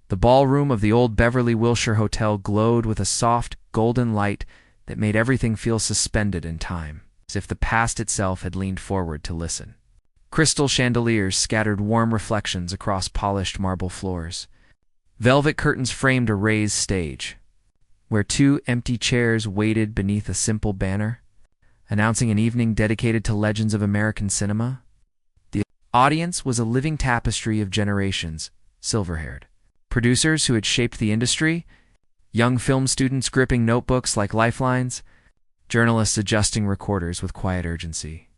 The ballroom of the old Beverly Wilshire Hotel glowed with a soft, golden light that made everything feel suspended in time, as if the past itself had leaned forward to listen. Crystal chandeliers scattered warm reflections across polished marble floors. Velvet curtains framed a raised stage, where two empty chairs waited beneath a simple banner, announcing an evening dedicated to legends of American cinema. The audience was a living tapestry of generations, silver-haired. Producers who had shaped the industry, young film students gripping notebooks like lifelines, journalists adjusting recorders with quiet urgency,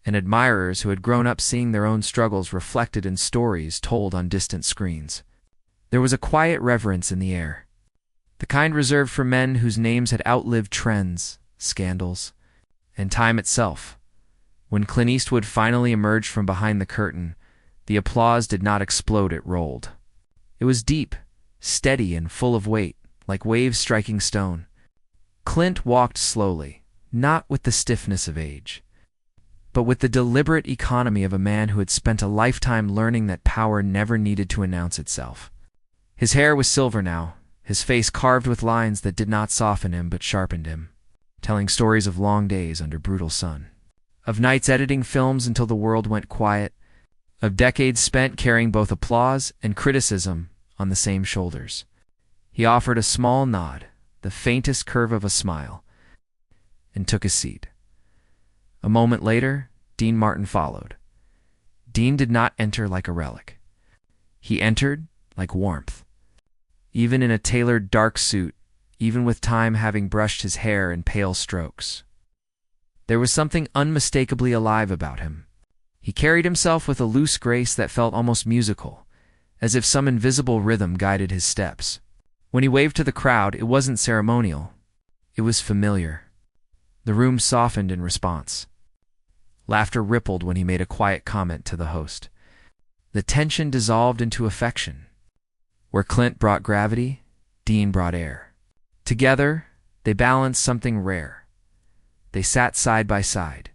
and admirers who had grown up seeing their own struggles reflected in stories told on distant screens. There was a quiet reverence in the air, the kind reserved for men whose names had outlived trends, scandals, and time itself. When Clint Eastwood finally emerged from behind the curtain, the applause did not explode, it rolled. It was deep, steady, and full of weight, like waves striking stone. Clint walked slowly, not with the stiffness of age, but with the deliberate economy of a man who had spent a lifetime learning that power never needed to announce itself. His hair was silver now, his face carved with lines that did not soften him but sharpened him, telling stories of long days under brutal sun, of nights editing films until the world went quiet, of decades spent carrying both applause and criticism on the same shoulders. He offered a small nod, the faintest curve of a smile, and took his seat. A moment later, Dean Martin followed. Dean did not enter like a relic. He entered like warmth. Even in a tailored dark suit, even with time having brushed his hair in pale strokes, there was something unmistakably alive about him. He carried himself with a loose grace that felt almost musical, as if some invisible rhythm guided his steps. When he waved to the crowd, it wasn't ceremonial. It was familiar. The room softened in response. Laughter rippled when he made a quiet comment to the host. The tension dissolved into affection. Where Clint brought gravity, Dean brought air. Together, they balanced something rare. They sat side by side.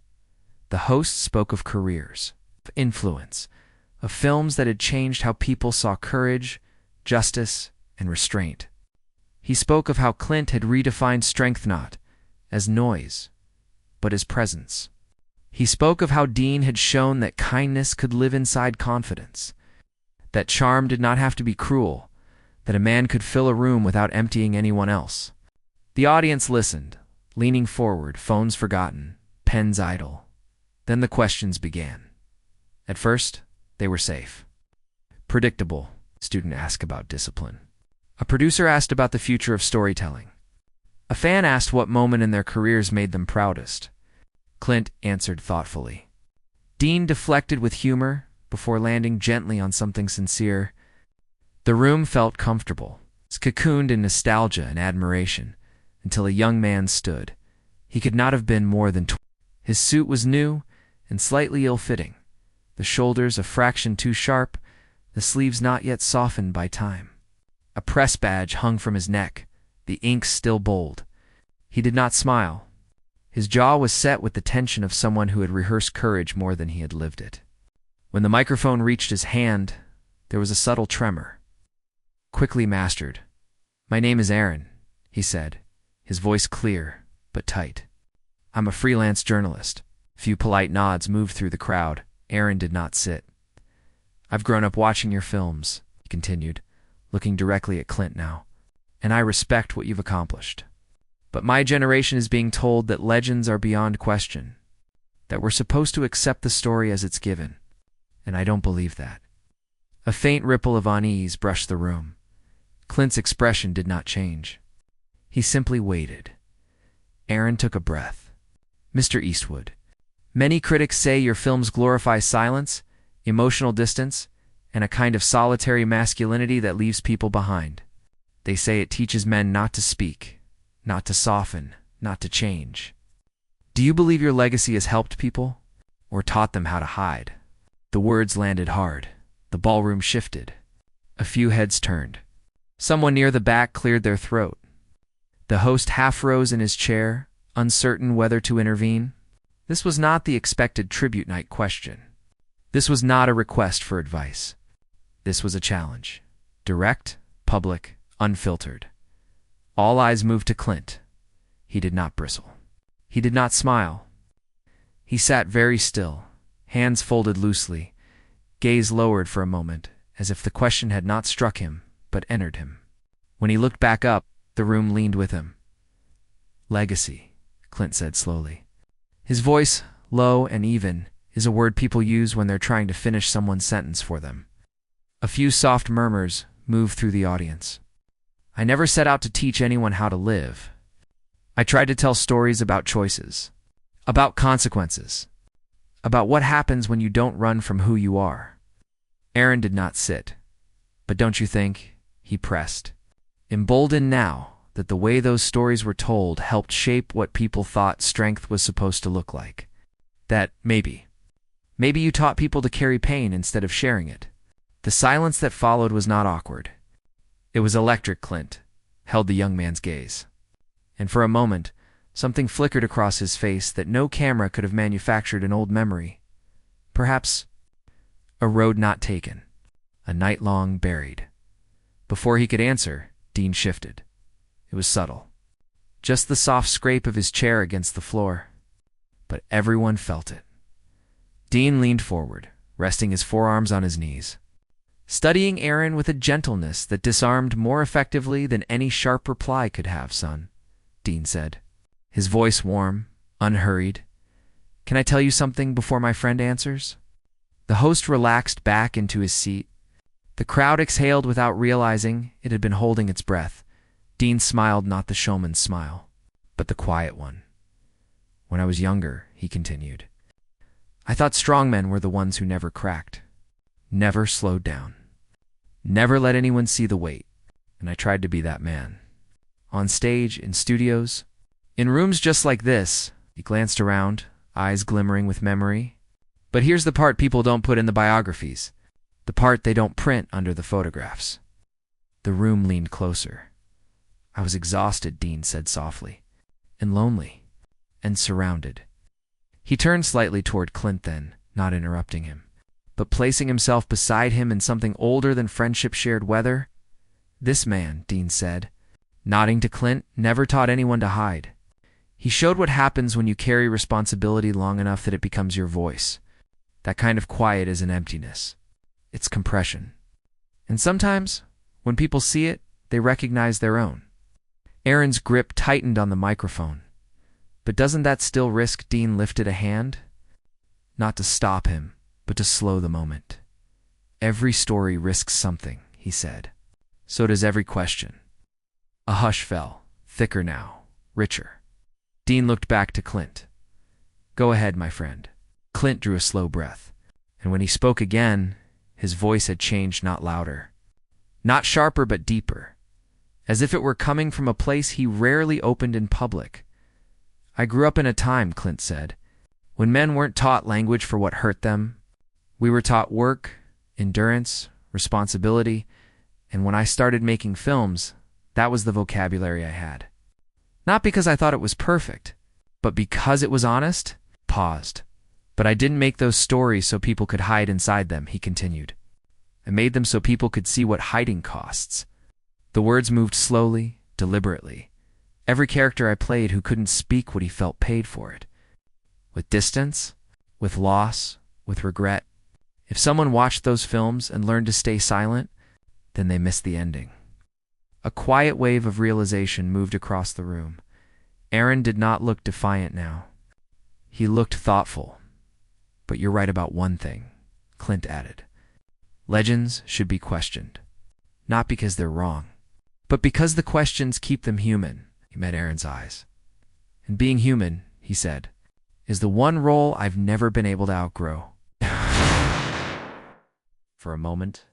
The host spoke of careers, of influence, of films that had changed how people saw courage, justice, and restraint. He spoke of how Clint had redefined strength not as noise, but as presence. He spoke of how Dean had shown that kindness could live inside confidence, that charm did not have to be cruel, that a man could fill a room without emptying anyone else. The audience listened, leaning forward, phones forgotten, pens idle. Then the questions began. At first, they were safe. Predictable. Student asked about discipline. A producer asked about the future of storytelling. A fan asked what moment in their careers made them proudest. Clint answered thoughtfully. Dean deflected with humor before landing gently on something sincere. The room felt comfortable, cocooned in nostalgia and admiration, until a young man stood. He could not have been more than 20. His suit was new and slightly ill-fitting, the shoulders a fraction too sharp, the sleeves not yet softened by time. A press badge hung from his neck, the ink still bold. He did not smile. His jaw was set with the tension of someone who had rehearsed courage more than he had lived it. When the microphone reached his hand, there was a subtle tremor, quickly mastered. "My name is Aaron," he said, his voice clear but tight. "I'm a freelance journalist." Few polite nods moved through the crowd. Aaron did not sit. "I've grown up watching your films," he continued, looking directly at Clint now, "and I respect what you've accomplished. But my generation is being told that legends are beyond question, that we're supposed to accept the story as it's given, and I don't believe that." A faint ripple of unease brushed the room. Clint's expression did not change. He simply waited. Aaron took a breath. "Mr. Eastwood, many critics say your films glorify silence, emotional distance, and a kind of solitary masculinity that leaves people behind. They say it teaches men not to speak, not to soften, not to change. Do you believe your legacy has helped people, or taught them how to hide?" The words landed hard. The ballroom shifted. A few heads turned. Someone near the back cleared their throat. The host half rose in his chair, uncertain whether to intervene. This was not the expected tribute night question. This was not a request for advice. This was a challenge. Direct, public, unfiltered. All eyes moved to Clint. He did not bristle. He did not smile. He sat very still, hands folded loosely, gaze lowered for a moment, as if the question had not struck him, but entered him. When he looked back up, the room leaned with him. Legacy, Clint said slowly. His voice, low and even, is a word people use when they're trying to finish someone's sentence for them. A few soft murmurs moved through the audience. I never set out to teach anyone how to live. I tried to tell stories about choices, about consequences, about what happens when you don't run from who you are. Aaron did not sit. But don't you think, he pressed, emboldened now that the way those stories were told helped shape what people thought strength was supposed to look like? That maybe you taught people to carry pain instead of sharing it. The silence that followed was not awkward. It was electric. Clint held the young man's gaze. And for a moment, something flickered across his face that no camera could have manufactured. An old memory. Perhaps a road not taken, a night long buried. Before he could answer, Dean shifted. It was subtle. Just the soft scrape of his chair against the floor. But everyone felt it. Dean leaned forward, resting his forearms on his knees, studying Aaron with a gentleness that disarmed more effectively than any sharp reply could have. Son, Dean said, his voice warm, unhurried. Can I tell you something before my friend answers? The host relaxed back into his seat. The crowd exhaled without realizing it had been holding its breath. Dean smiled, not the showman's smile, but the quiet one. When I was younger, he continued, I thought strong men were the ones who never cracked, never slowed down, never let anyone see the weight, and I tried to be that man. On stage, in studios, in rooms just like this. He glanced around, eyes glimmering with memory. But here's the part people don't put in the biographies, the part they don't print under the photographs. The room leaned closer. I was exhausted, Dean said softly, and lonely, and surrounded. He turned slightly toward Clint then, not interrupting him, but placing himself beside him in something older than friendship shared weather. This man, Dean said, nodding to Clint, never taught anyone to hide. He showed what happens when you carry responsibility long enough that it becomes your voice. That kind of quiet is an emptiness. It's compression. And sometimes, when people see it, they recognize their own. Aaron's grip tightened on the microphone. But doesn't that still risk? Dean lifted a hand. Not to stop him, but to slow the moment. Every story risks something, he said. So does every question. A hush fell, thicker now, richer. Dean looked back to Clint. Go ahead, my friend. Clint drew a slow breath, and when he spoke again, his voice had changed, not louder, not sharper, but deeper, as if it were coming from a place he rarely opened in public. I grew up in a time, Clint said, when men weren't taught language for what hurt them. We were taught work, endurance, responsibility, and when I started making films, that was the vocabulary I had. Not because I thought it was perfect, but because it was honest. Paused. But I didn't make those stories so people could hide inside them, he continued. I made them so people could see what hiding costs. The words moved slowly, deliberately. Every character I played who couldn't speak what he felt paid for it. With distance, with loss, with regret. If someone watched those films and learned to stay silent, then they missed the ending. A quiet wave of realization moved across the room. Aaron did not look defiant now. He looked thoughtful. But you're right about one thing, Clint added. Legends should be questioned. Not because they're wrong, but because the questions keep them human. He met Aaron's eyes. And being human, he said, is the one role I've never been able to outgrow. For a moment,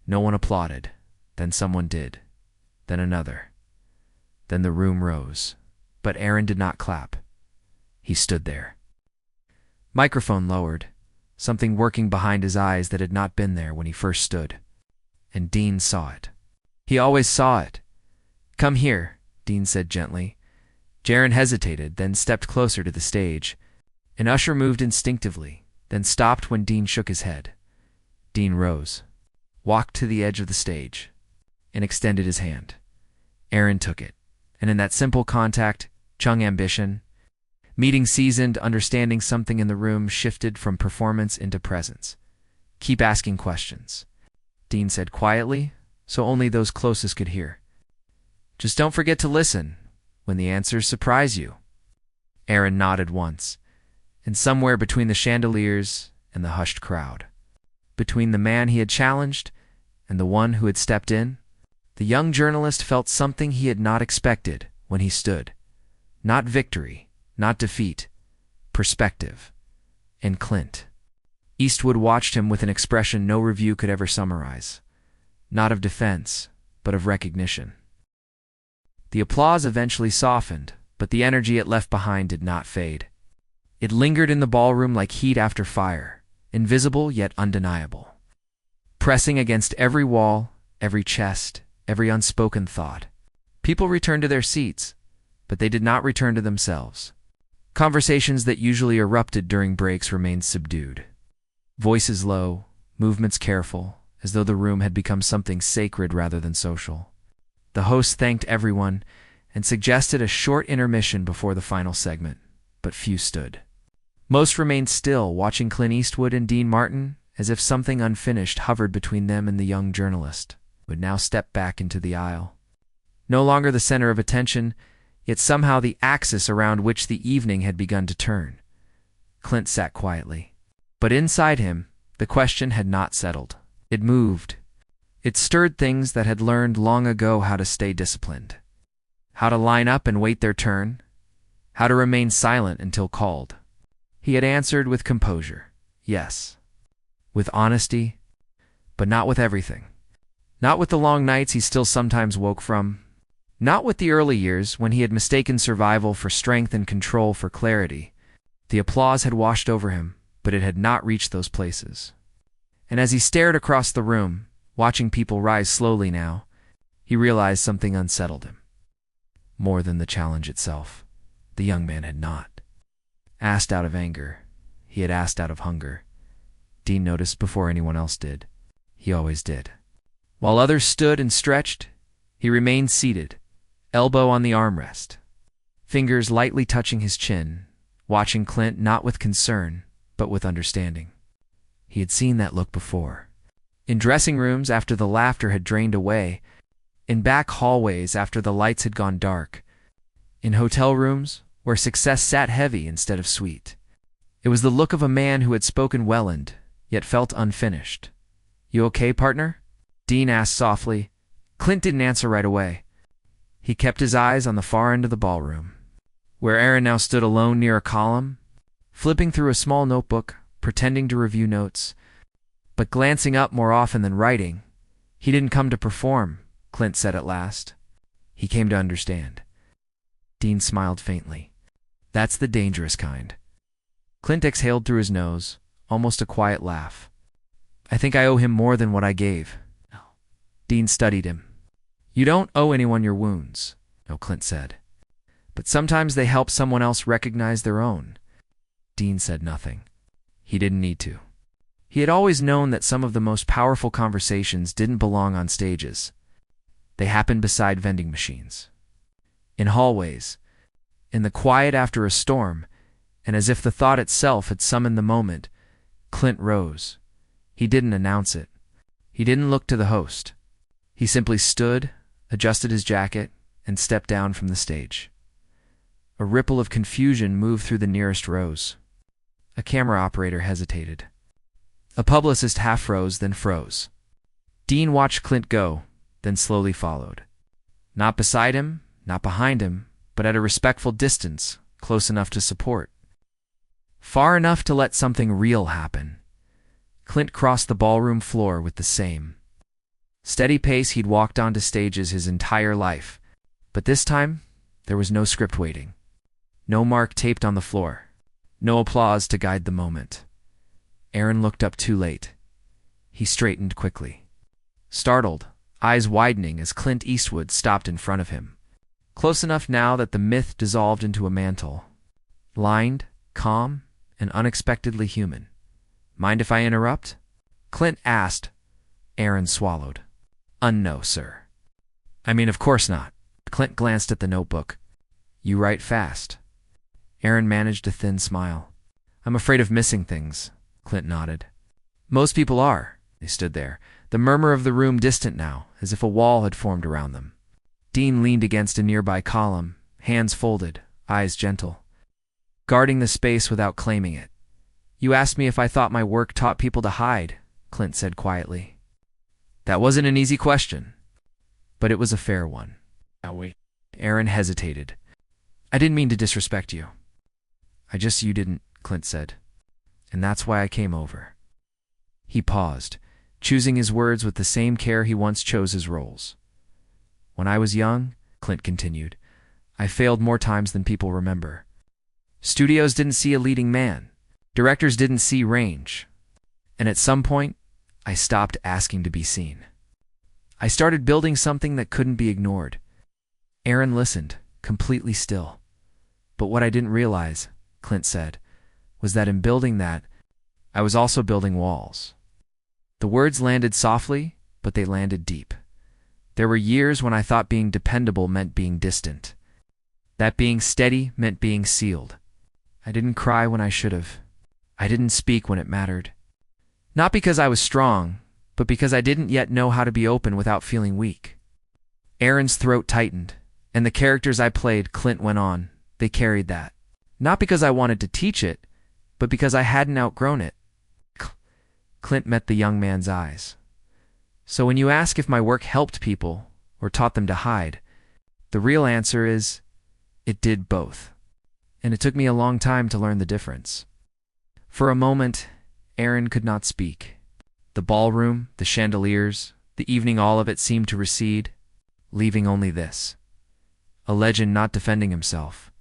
no one applauded. Then someone did. Then another. Then the room rose. But Aaron did not clap. He stood there. Microphone lowered, something working behind his eyes that had not been there when he first stood. And Dean saw it. He always saw it. Come here, Dean said gently. Aaron hesitated, then stepped closer to the stage. An usher moved instinctively, then stopped when Dean shook his head. Dean rose, walked to the edge of the stage. and extended his hand. Aaron took it, and in that simple contact, Chung ambition, meeting seasoned, understanding something in the room shifted from performance into presence. Keep asking questions, Dean said quietly, so only those closest could hear. Just don't forget to listen when the answers surprise you. Aaron nodded once, and somewhere between the chandeliers and the hushed crowd, between the man he had challenged and the one who had stepped in, the young journalist felt something he had not expected when he stood. Not victory, not defeat, perspective. And Clint Eastwood watched him with an expression no review could ever summarize. Not of defense, but of recognition. The applause eventually softened, but the energy it left behind did not fade. It lingered in the ballroom like heat after fire, invisible yet undeniable. Pressing against every wall, every chest, every unspoken thought. People returned to their seats, but they did not return to themselves. Conversations that usually erupted during breaks remained subdued. Voices low, movements careful, as though the room had become something sacred rather than social. The host thanked everyone and suggested a short intermission before the final segment, but few stood. Most remained still, watching Clint Eastwood and Dean Martin, as if something unfinished hovered between them and the young journalist, who had now stepped back into the aisle. No longer the center of attention, yet somehow the axis around which the evening had begun to turn. Clint sat quietly. But inside him, the question had not settled. It moved. It stirred things that had learned long ago how to stay disciplined. How to line up and wait their turn. How to remain silent until called. He had answered with composure, yes. With honesty, but not with everything. Not with the long nights he still sometimes woke from. Not with the early years when he had mistaken survival for strength and control for clarity. The applause had washed over him, but it had not reached those places. And as he stared across the room, watching people rise slowly now, he realized something unsettled him. More than the challenge itself, the young man had not asked out of anger. He had asked out of hunger. Dean noticed before anyone else did. He always did. While others stood and stretched, he remained seated, elbow on the armrest, fingers lightly touching his chin, watching Clint not with concern, but with understanding. He had seen that look before. In dressing rooms after the laughter had drained away, in back hallways after the lights had gone dark, in hotel rooms where success sat heavy instead of sweet. It was the look of a man who had spoken well-end, yet felt unfinished. "You okay, partner?" Dean asked softly. Clint didn't answer right away. He kept his eyes on the far end of the ballroom, where Aaron now stood alone near a column, flipping through a small notebook, pretending to review notes, but glancing up more often than writing. "He didn't come to perform," Clint said at last. "He came to understand." Dean smiled faintly. "That's the dangerous kind." Clint exhaled through his nose, almost a quiet laugh. "I think I owe him more than what I gave." Dean studied him. "You don't owe anyone your wounds," no, Clint said. "But sometimes they help someone else recognize their own." Dean said nothing. He didn't need to. He had always known that some of the most powerful conversations didn't belong on stages. They happened beside vending machines, in hallways, in the quiet after a storm, and as if the thought itself had summoned the moment, Clint rose. He didn't announce it. He didn't look to the host. He simply stood, adjusted his jacket, and stepped down from the stage. A ripple of confusion moved through the nearest rows. A camera operator hesitated. A publicist half froze, then froze. Dean watched Clint go, then slowly followed. Not beside him, not behind him, but at a respectful distance, close enough to support. Far enough to let something real happen. Clint crossed the ballroom floor with the same steady pace he'd walked onto stages his entire life, but this time there was no script waiting. No mark taped on the floor. No applause to guide the moment. Aaron looked up too late. He straightened quickly. Startled, eyes widening as Clint Eastwood stopped in front of him. Close enough now that the myth dissolved into a mantle. Lined, calm, and unexpectedly human. "Mind if I interrupt?" Clint asked. Aaron swallowed. "No, sir." I mean, of course not. Clint glanced at the notebook. You write fast. Aaron managed a thin smile. I'm afraid of missing things, Clint nodded. Most people are. They stood there, the murmur of the room distant now, as if a wall had formed around them. Dean leaned against a nearby column, hands folded, eyes gentle, guarding the space without claiming it. You asked me if I thought my work taught people to hide, Clint said quietly. That wasn't an easy question, but it was a fair one. Now wait. Aaron hesitated. I didn't mean to disrespect you. You didn't, Clint said. And that's why I came over. He paused, choosing his words with the same care he once chose his roles. When I was young, Clint continued, I failed more times than people remember. Studios didn't see a leading man. Directors didn't see range. And at some point, I stopped asking to be seen. I started building something that couldn't be ignored. Aaron listened, completely still. But what I didn't realize, Clint said, was that in building that, I was also building walls. The words landed softly, but they landed deep. There were years when I thought being dependable meant being distant. That being steady meant being sealed. I didn't cry when I should have. I didn't speak when it mattered. Not because I was strong, but because I didn't yet know how to be open without feeling weak. Aaron's throat tightened, and the characters I played, Clint went on, they carried that. Not because I wanted to teach it, but because I hadn't outgrown it. Clint met the young man's eyes. So when you ask if my work helped people or taught them to hide, the real answer is, it did both. And it took me a long time to learn the difference. For a moment, Aaron could not speak. The ballroom, the chandeliers, the evening, all of it seemed to recede, leaving only this. A legend not defending himself,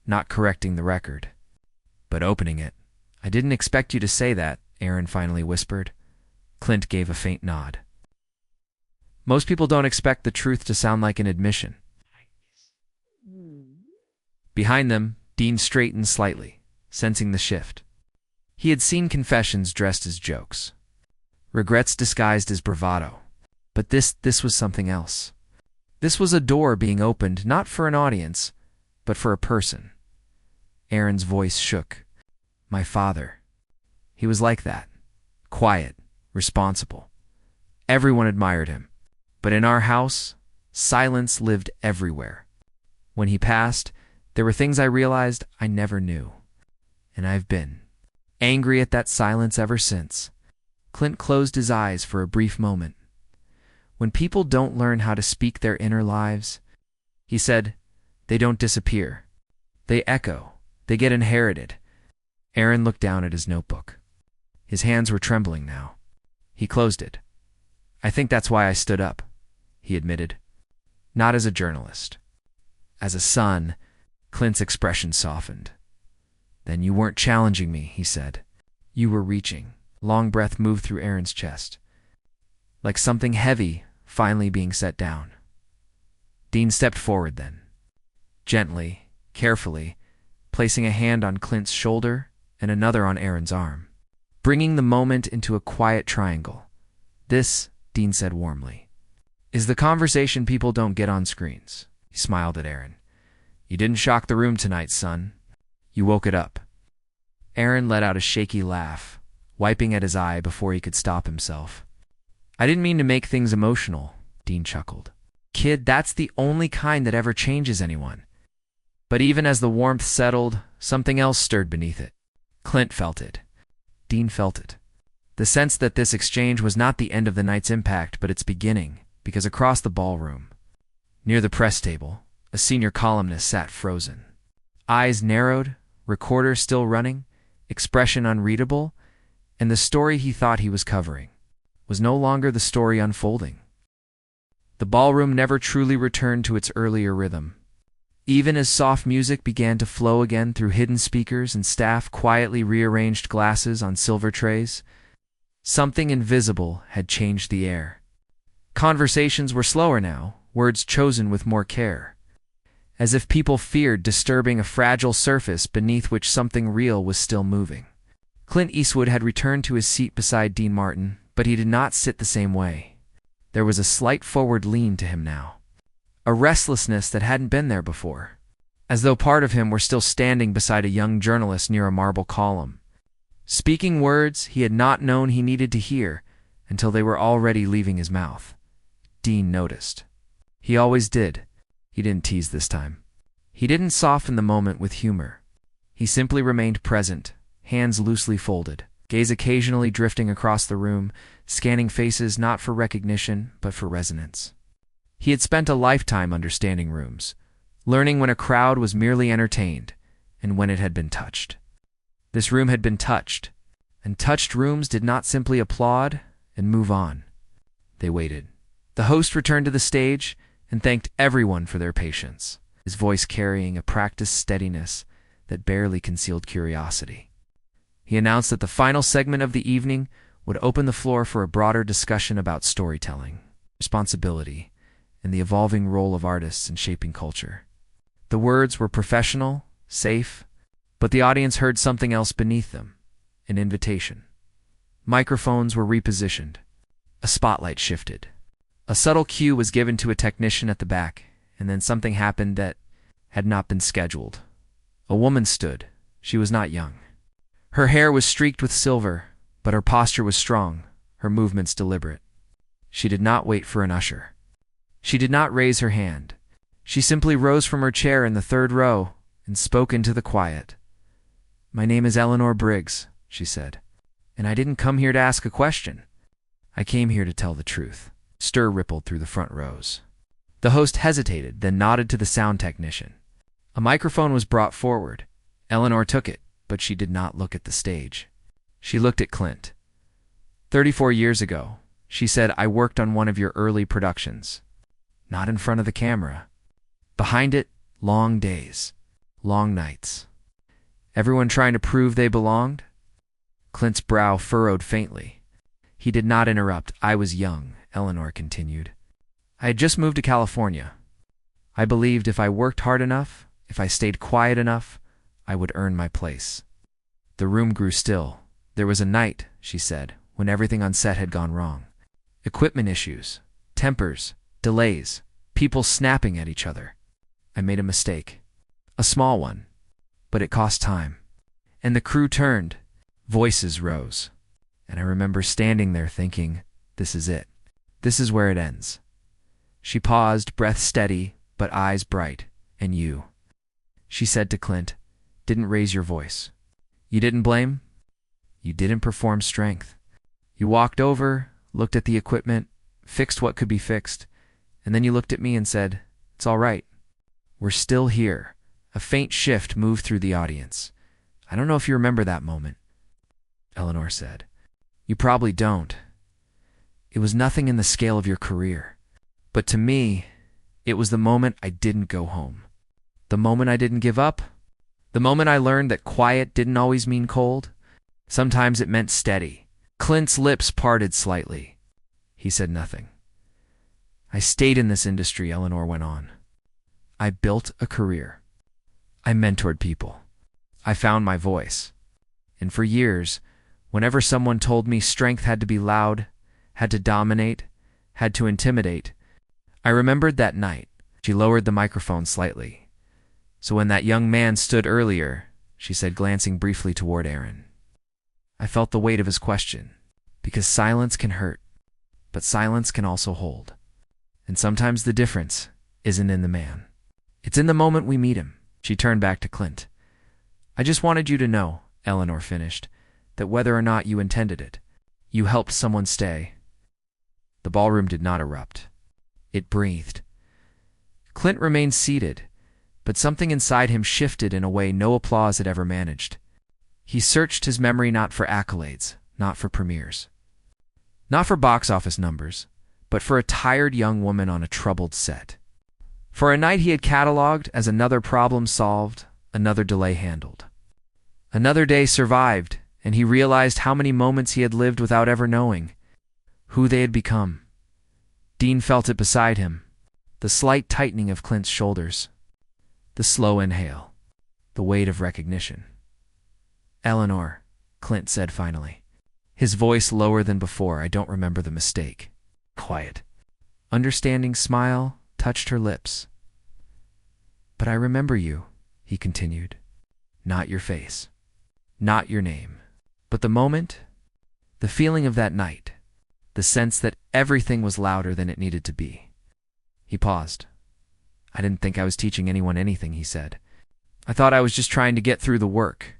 not correcting the record, but opening it. I didn't expect you to say that, Aaron finally whispered. Clint gave a faint nod. Most people don't expect the truth to sound like an admission. Behind them, Dean straightened slightly, sensing the shift. He had seen confessions dressed as jokes, regrets disguised as bravado. But this was something else. This was a door being opened not for an audience, but for a person. Aaron's voice shook. My father. He was like that. Quiet, responsible. Everyone admired him. But in our house, silence lived everywhere. When he passed, there were things I realized I never knew. And I've been angry at that silence ever since. Clint closed his eyes for a brief moment. When people don't learn how to speak their inner lives, he said, they don't disappear. They echo. They get inherited. Aaron looked down at his notebook. His hands were trembling now. He closed it. I think that's why I stood up, he admitted. Not as a journalist. As a son. Clint's expression softened. Then you weren't challenging me, he said. You were reaching. Long breath moved through Aaron's chest. Like something heavy finally being set down. Dean stepped forward then. Gently, carefully, placing a hand on Clint's shoulder and another on Aaron's arm, bringing the moment into a quiet triangle. This, Dean said warmly, is the conversation people don't get on screens. He smiled at Aaron. You didn't shock the room tonight, son. You woke it up. Aaron let out a shaky laugh, wiping at his eye before he could stop himself. I didn't mean to make things emotional, Dean chuckled. Kid, that's the only kind that ever changes anyone. But even as the warmth settled, something else stirred beneath it. Clint felt it. Dean felt it. The sense that this exchange was not the end of the night's impact, but its beginning, because across the ballroom, near the press table, a senior columnist sat frozen. Eyes narrowed, recorder still running, expression unreadable, and the story he thought he was covering was no longer the story unfolding. The ballroom never truly returned to its earlier rhythm. Even as soft music began to flow again through hidden speakers and staff quietly rearranged glasses on silver trays, something invisible had changed the air. Conversations were slower now, words chosen with more care, as if people feared disturbing a fragile surface beneath which something real was still moving. Clint Eastwood had returned to his seat beside Dean Martin, but he did not sit the same way. There was a slight forward lean to him now. a restlessness that hadn't been there before, as though part of him were still standing beside a young journalist near a marble column, speaking words he had not known he needed to hear until they were already leaving his mouth. Dean noticed. He always did. He didn't tease this time. He didn't soften the moment with humor. He simply remained present, hands loosely folded, gaze occasionally drifting across the room, scanning faces not for recognition but for resonance. He had spent a lifetime understanding rooms, learning when a crowd was merely entertained and when it had been touched. This room had been touched, and touched rooms did not simply applaud and move on. They waited. The host returned to the stage and thanked everyone for their patience, his voice carrying a practiced steadiness that barely concealed curiosity. He announced that the final segment of the evening would open the floor for a broader discussion about storytelling, responsibility, and the evolving role of artists in shaping culture. The words were professional, safe, but the audience heard something else beneath them, an invitation. Microphones were repositioned. A spotlight shifted. A subtle cue was given to a technician at the back, and then something happened that had not been scheduled. A woman stood. She was not young. Her hair was streaked with silver, but her posture was strong, her movements deliberate. She did not wait for an usher. She did not raise her hand. She simply rose from her chair in the third row and spoke into the quiet. "My name is Eleanor Briggs," she said, "and I didn't come here to ask a question. I came here to tell the truth." Stir rippled through the front rows. The host hesitated, then nodded to the sound technician. A microphone was brought forward. Eleanor took it, but she did not look at the stage. She looked at Clint. 34 years ago, she said, "I worked on one of your early productions." Not in front of the camera. Behind it, long days, long nights. Everyone trying to prove they belonged? Clint's brow furrowed faintly. He did not interrupt. "I was young," Eleanor continued. "I had just moved to California. I believed if I worked hard enough, if I stayed quiet enough, I would earn my place." The room grew still. "There was a night," she said, "when everything on set had gone wrong. Equipment issues, tempers, delays, people snapping at each other. I made a mistake. A small one. But it cost time. And the crew turned. Voices rose. And I remember standing there thinking, this is it. This is where it ends." She paused, breath steady, but eyes bright. "And you," she said to Clint, "didn't raise your voice. You didn't blame. You didn't perform strength. You walked over, looked at the equipment, fixed what could be fixed, and then you looked at me and said, 'It's all right. We're still here.'" A faint shift moved through the audience. "I don't know if you remember that moment," Eleanor said. "You probably don't. It was nothing in the scale of your career. But to me, it was the moment I didn't go home. The moment I didn't give up. The moment I learned that quiet didn't always mean cold. Sometimes it meant steady." Clint's lips parted slightly. He said nothing. "I stayed in this industry," Eleanor went on. "I built a career. I mentored people. I found my voice. And for years, whenever someone told me strength had to be loud, had to dominate, had to intimidate, I remembered that night." She lowered the microphone slightly. "So when that young man stood earlier," she said, glancing briefly toward Aaron, "I felt the weight of his question. Because silence can hurt, but silence can also hold. And sometimes the difference isn't in the man. It's in the moment we meet him." She turned back to Clint. "I just wanted you to know," Eleanor finished, "that whether or not you intended it, you helped someone stay." The ballroom did not erupt. It breathed. Clint remained seated, but something inside him shifted in a way no applause had ever managed. He searched his memory not for accolades, not for premieres, not for box office numbers, but for a tired young woman on a troubled set. For a night he had cataloged as another problem solved, another delay handled. Another day survived, and he realized how many moments he had lived without ever knowing who they had become. Dean felt it beside him, the slight tightening of Clint's shoulders, the slow inhale, the weight of recognition. "Eleanor," Clint said finally, his voice lower than before, "I don't remember the mistake." Quiet. Understanding smile, touched her lips. "But I remember you," he continued. "Not your face, not your name, but the moment, the feeling of that night, the sense that everything was louder than it needed to be." He paused. "I didn't think I was teaching anyone anything," he said. "I thought I was just trying to get through the work."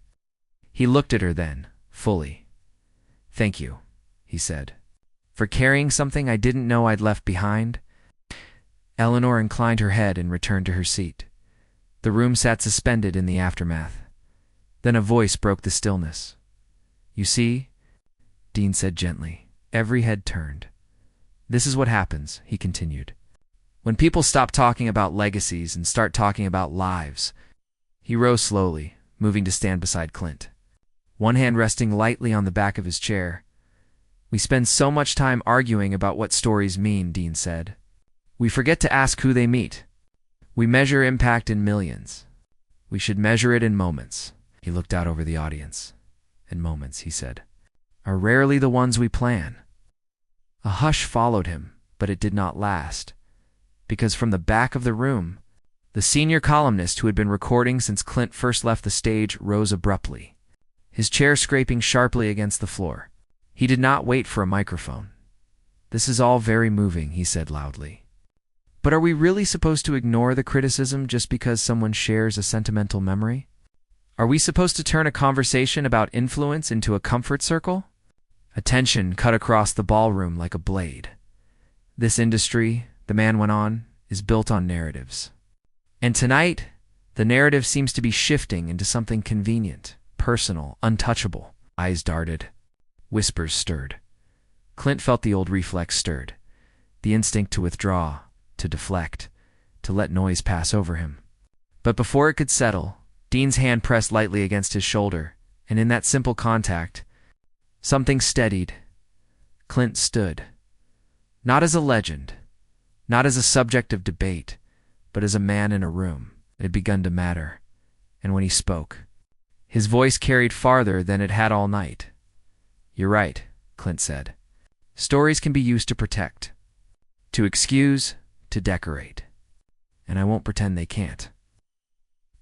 He looked at her then, fully. "Thank you," he said, "for carrying something I didn't know I'd left behind." Eleanor inclined her head and returned to her seat. The room sat suspended in the aftermath. Then a voice broke the stillness. "You see," Dean said gently. Every head turned. "This is what happens," he continued, "when people stop talking about legacies and start talking about lives." He rose slowly, moving to stand beside Clint, one hand resting lightly on the back of his chair. "We spend so much time arguing about what stories mean," Dean said. "We forget to ask who they meet. We measure impact in millions. We should measure it in moments." He looked out over the audience. "And moments," he said, "are rarely the ones we plan." A hush followed him, but it did not last, because from the back of the room, the senior columnist who had been recording since Clint first left the stage rose abruptly, his chair scraping sharply against the floor. He did not wait for a microphone. "This is all very moving," he said loudly. "But are we really supposed to ignore the criticism just because someone shares a sentimental memory? Are we supposed to turn a conversation about influence into a comfort circle?" A tension cut across the ballroom like a blade. "This industry," the man went on, "is built on narratives. And tonight, the narrative seems to be shifting into something convenient, personal, untouchable." Eyes darted. Whispers stirred. Clint felt the old reflex stirred, the instinct to withdraw, to deflect, to let noise pass over him. But before it could settle, Dean's hand pressed lightly against his shoulder, and in that simple contact, something steadied. Clint stood. Not as a legend, not as a subject of debate, but as a man in a room. It had begun to matter, and when he spoke, his voice carried farther than it had all night. "You're right," Clint said. "Stories can be used to protect, to excuse, to decorate. And I won't pretend they can't."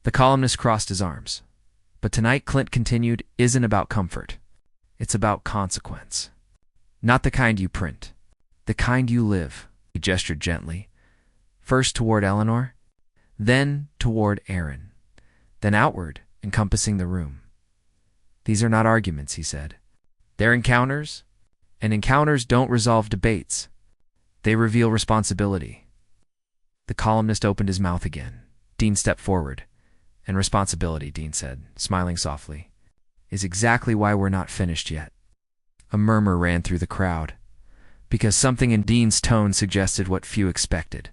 The columnist crossed his arms. "But tonight," Clint continued, "isn't about comfort. It's about consequence. Not the kind you print, the kind you live." He gestured gently, first toward Eleanor, then toward Aaron, then outward, encompassing the room. "These are not arguments," he said. "They're encounters, and encounters don't resolve debates. They reveal responsibility." The columnist opened his mouth again. Dean stepped forward. "And responsibility," Dean said, smiling softly, "is exactly why we're not finished yet." A murmur ran through the crowd, because something in Dean's tone suggested what few expected.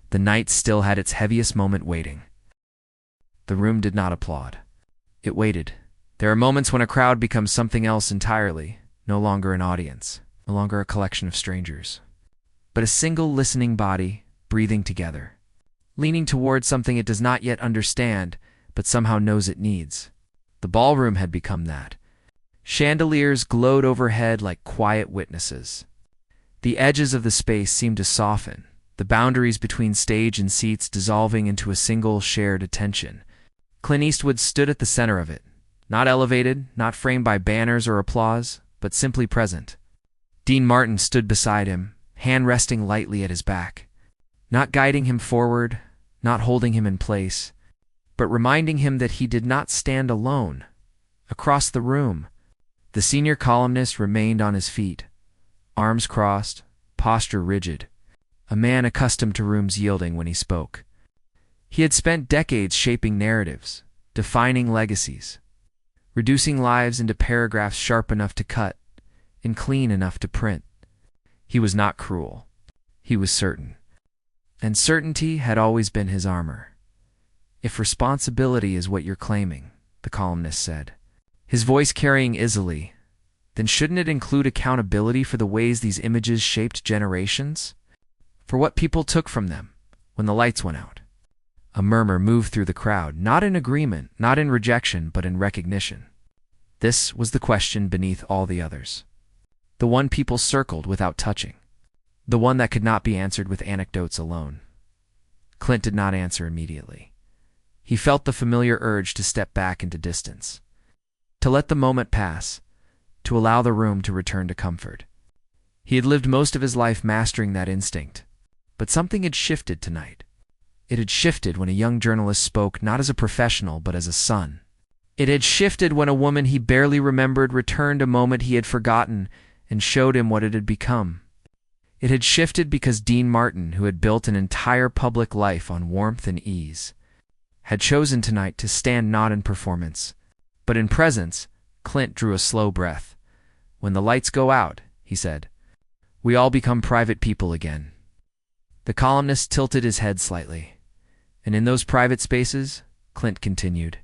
The night still had its heaviest moment waiting. The room did not applaud. It waited. There are moments when a crowd becomes something else entirely, no longer an audience, no longer a collection of strangers, but a single listening body, breathing together, leaning towards something it does not yet understand, but somehow knows it needs. The ballroom had become that. Chandeliers glowed overhead like quiet witnesses. The edges of the space seemed to soften, the boundaries between stage and seats dissolving into a single shared attention. Clint Eastwood stood at the center of it, not elevated, not framed by banners or applause, but simply present. Dean Martin stood beside him, hand resting lightly at his back, not guiding him forward, not holding him in place, but reminding him that he did not stand alone. Across the room, the senior columnist remained on his feet, arms crossed, posture rigid, a man accustomed to rooms yielding when he spoke. He had spent decades shaping narratives, defining legacies, reducing lives into paragraphs sharp enough to cut and clean enough to print. He was not cruel. He was certain. And certainty had always been his armor. "If responsibility is what you're claiming," the columnist said, his voice carrying easily, "then shouldn't it include accountability for the ways these images shaped generations? For what people took from them when the lights went out?" A murmur moved through the crowd, not in agreement, not in rejection, but in recognition. This was the question beneath all the others. The one people circled without touching. The one that could not be answered with anecdotes alone. Clint did not answer immediately. He felt the familiar urge to step back into distance, to let the moment pass, to allow the room to return to comfort. He had lived most of his life mastering that instinct, but something had shifted tonight. It had shifted when a young journalist spoke not as a professional but as a son. It had shifted when a woman he barely remembered returned a moment he had forgotten and showed him what it had become. It had shifted because Dean Martin, who had built an entire public life on warmth and ease, had chosen tonight to stand not in performance, but in presence. Clint drew a slow breath. "When the lights go out," he said, "we all become private people again." The columnist tilted his head slightly. "And in those private spaces," Clint continued,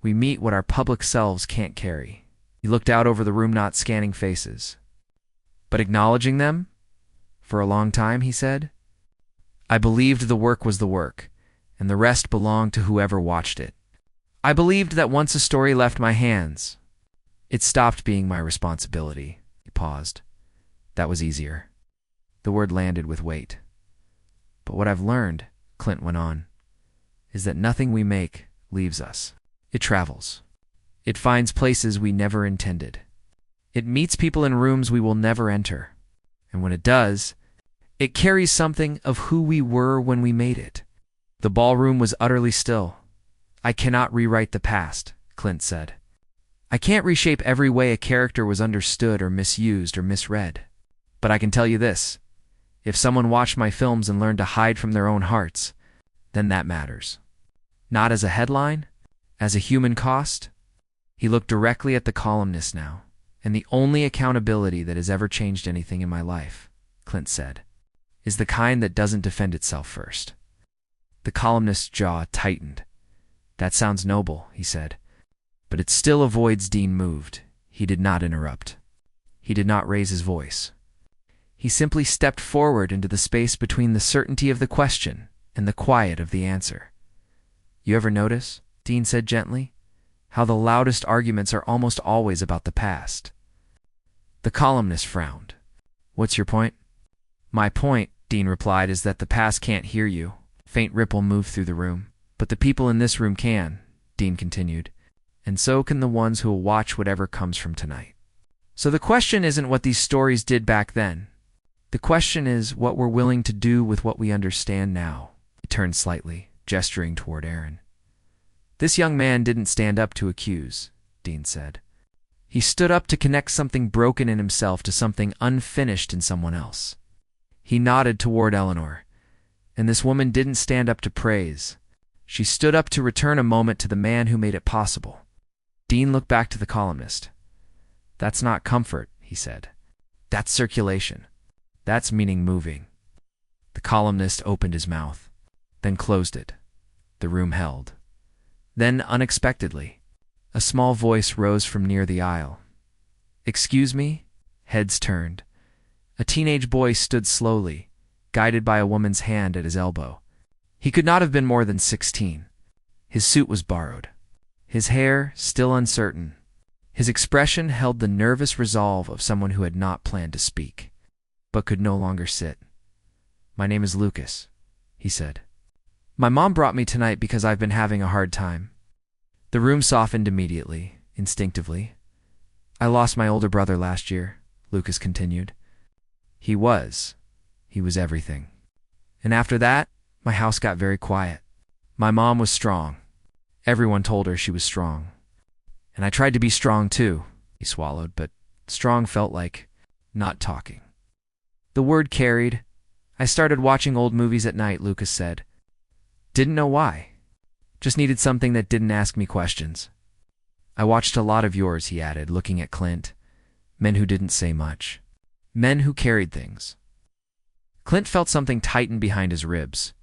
"we meet what our public selves can't carry." He looked out over the room, not scanning faces, but acknowledging them. "For a long time," he said, "I believed the work was the work, and the rest belonged to whoever watched it. I believed that once a story left my hands, it stopped being my responsibility." He paused. "That was easier." The word landed with weight. "But what I've learned," Clint went on, "is that nothing we make leaves us. It travels. It finds places we never intended. It meets people in rooms we will never enter. And when it does, it carries something of who we were when we made it." The ballroom was utterly still. "I cannot rewrite the past," Clint said. "I can't reshape every way a character was understood or misused or misread. But I can tell you this. If someone watched my films and learned to hide from their own hearts, then that matters. Not as a headline, as a human cost." He looked directly at the columnist now. "And the only accountability that has ever changed anything in my life," Clint said, "is the kind that doesn't defend itself first." The columnist's jaw tightened. "That sounds noble," he said. "But it still avoids." Dean moved. He did not interrupt. He did not raise his voice. He simply stepped forward into the space between the certainty of the question and the quiet of the answer. "You ever notice," Dean said gently, "how the loudest arguments are almost always about the past?" The columnist frowned. "What's your point?" "My point," Dean replied, "is that the past can't hear you." A faint ripple moved through the room. "But the people in this room can," Dean continued, "and so can the ones who will watch whatever comes from tonight. So the question isn't what these stories did back then. The question is what we're willing to do with what we understand now." He turned slightly, gesturing toward Aaron. "This young man didn't stand up to accuse," Dean said. "He stood up to connect something broken in himself to something unfinished in someone else." He nodded toward Eleanor. "And this woman didn't stand up to praise. She stood up to return a moment to the man who made it possible." Dean looked back to the columnist. "That's not comfort," he said. "That's circulation. That's meaning moving." The columnist opened his mouth, then closed it. The room held. Then, unexpectedly, a small voice rose from near the aisle. "Excuse me?" Heads turned. A teenage boy stood slowly, guided by a woman's hand at his elbow. He could not have been more than 16. His suit was borrowed. His hair, still uncertain. His expression held the nervous resolve of someone who had not planned to speak, but could no longer sit. "My name is Lucas," he said. "My mom brought me tonight because I've been having a hard time." The room softened immediately, instinctively. "I lost my older brother last year," Lucas continued. He was everything. "And after that, my house got very quiet. My mom was strong. Everyone told her she was strong. And I tried to be strong too," he swallowed, "but strong felt like not talking. The word carried. I started watching old movies at night," Lucas said. "Didn't know why. Just needed something that didn't ask me questions. I watched a lot of yours," he added, looking at Clint. "Men who didn't say much. Men who carried things." Clint felt something tighten behind his ribs.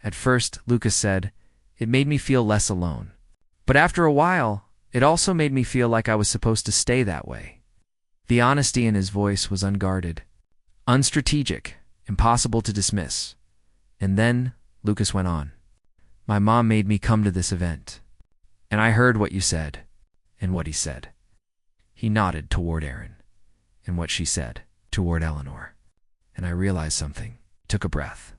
"At first," Lucas said, "it made me feel less alone. But after a while, it also made me feel like I was supposed to stay that way." The honesty in his voice was unguarded, unstrategic, impossible to dismiss. "And then," Lucas went on, "my mom made me come to this event. And I heard what you said, and what he said." He nodded toward Aaron, and what she said toward Eleanor. "And I realized something." He took a breath.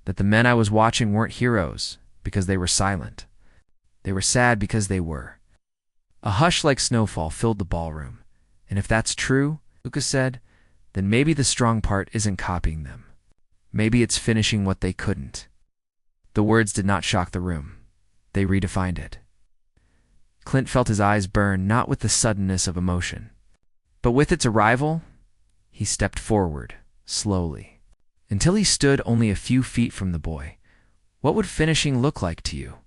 that the men I was watching weren't heroes because they were silent. They were sad because they were. A hush like snowfall filled the ballroom. And if that's true, Lucas said, then maybe the strong part isn't copying them. Maybe it's finishing what they couldn't. The words did not shock the room. They redefined it. Clint felt his eyes burn, not with the suddenness of emotion, but with its arrival. He stepped forward, slowly, until he stood only a few feet from the boy. "What would finishing look like to you?"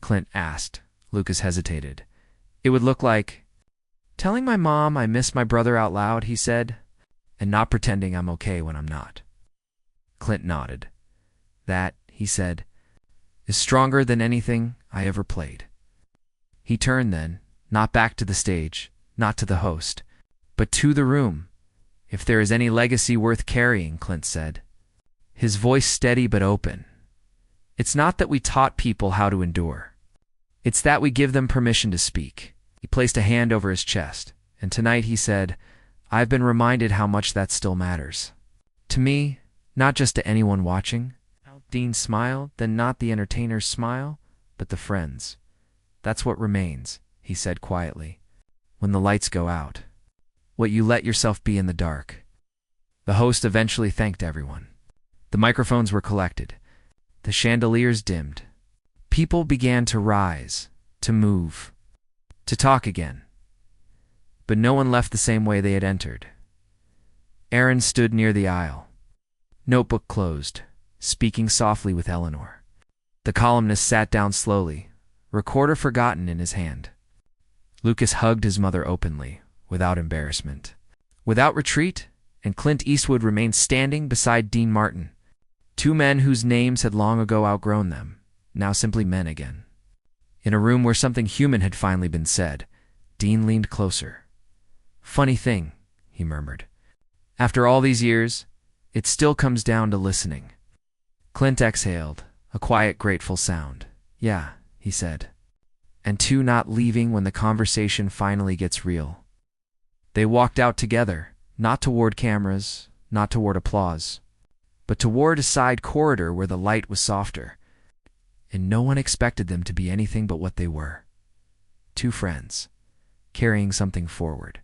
Clint asked. Lucas hesitated. "It would look like telling my mom I miss my brother out loud," he said, "and not pretending I'm okay when I'm not." Clint nodded. "That," he said, "is stronger than anything I ever played." He turned then, not back to the stage, not to the host, but to the room. "If there is any legacy worth carrying," Clint said, his voice steady but open, "it's not that we taught people how to endure. It's that we give them permission to speak." He placed a hand over his chest, and tonight, he said, "I've been reminded how much that still matters. To me, not just to anyone watching." Dean smiled, then not the entertainer's smile, but the friend's. "That's what remains," he said quietly, "when the lights go out. What you let yourself be in the dark." The host eventually thanked everyone. The microphones were collected. The chandeliers dimmed. People began to rise, to move, to talk again. But no one left the same way they had entered. Aaron stood near the aisle, notebook closed, speaking softly with Eleanor. The columnist sat down slowly, recorder forgotten in his hand. Lucas hugged his mother openly, without embarrassment, without retreat, and Clint Eastwood remained standing beside Dean Martin, two men whose names had long ago outgrown them, now simply men again. In a room where something human had finally been said, Dean leaned closer. "Funny thing," he murmured. "After all these years, it still comes down to listening." Clint exhaled, a quiet, grateful sound. "Yeah," he said. "And two not leaving when the conversation finally gets real." They walked out together, not toward cameras, not toward applause, but toward a side corridor where the light was softer, and no one expected them to be anything but what they were. Two friends, carrying something forward.